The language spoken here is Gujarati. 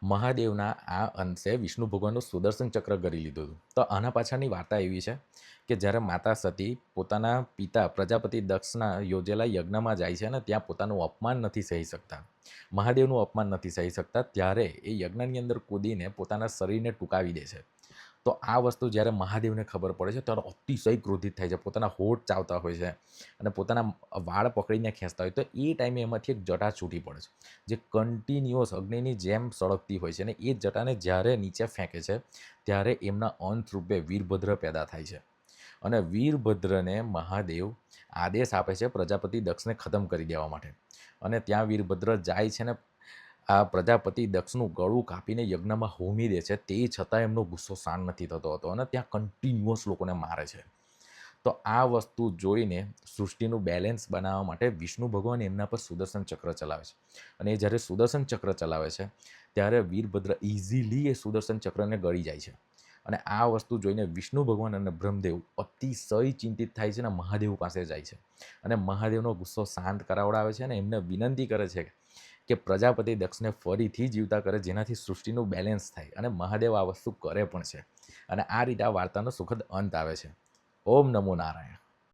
મહાદેવના આ અંશે વિષ્ણુ ભગવાનનું સુદર્શન ચક્ર કરી લીધું હતું. તો આના પાછળની વાર્તા એવી છે કે જ્યારે માતા સતી પોતાના પિતા પ્રજાપતિ દક્ષના યોજેલા યજ્ઞમાં જાય છે ને ત્યાં પોતાનું અપમાન નથી સહી શકતા, મહાદેવનું અપમાન નથી સહી શકતા, ત્યારે એ યજ્ઞની અંદર કૂદીને પોતાના શરીરને ટૂંકાવી દે છે. તો આ વસ્તુ જ્યારે મહાદેવને ખબર પડે છે ત્યારે અતિશય ક્રોધિત થાય છે, પોતાના હોઠ ચાવતા હોય છે અને પોતાના વાળ પકડીને ખેંચતા હોય. તો એ ટાઈમે એમાંથી એક જટા છૂટી પડે છે જે કન્ટિન્યુઅસ અગ્નિની જેમ સળગતી હોય છે, અને એ જટાને જ્યારે નીચે ફેંકે છે ત્યારે એમના અંત રૂપે વીરભદ્ર પેદા થાય છે. અને વીરભદ્રને મહાદેવ આદેશ આપે છે પ્રજાપતિ દક્ષને ખતમ કરી દેવા માટે. અને ત્યાં વીરભદ્ર જાય છે ને આ પ્રજાપતિ દક્ષનું ગળું કાપીને યજ્ઞમાં હોમી દે છે, તે છતાં એમનો ગુસ્સો શાંત નથી થતો હતો અને ત્યાં કન્ટિન્યુઅસ લોકોને મારે છે. તો આ વસ્તુ જોઈને સૃષ્ટિનું બેલેન્સ બનાવવા માટે વિષ્ણુ ભગવાન એમના પર સુદર્શન ચક્ર ચલાવે છે. અને એ જ્યારે સુદર્શન ચક્ર ચલાવે છે ત્યારે વીરભદ્ર ઇઝીલી એ સુદર્શન ચક્રને ગળી જાય છે. અને આ વસ્તુ જોઈને વિષ્ણુ ભગવાન અને બ્રહ્મદેવ અતિશય ચિંતિત થાય છે અને મહાદેવ પાસે જાય છે અને મહાદેવનો ગુસ્સો શાંત કરાવડાવે છે અને એમને વિનંતી કરે છે કે પ્રજાપતિ દક્ષને ફરીથી જીવતા કરે, જેનાથી સૃષ્ટિનું બેલેન્સ થાય. અને મહાદેવ આ વસ્તુ કરે પણ છે. અને આ રીતે આ વાર્તાનો સુખદ અંત આવે છે. ઓમ નમો નારાયણ.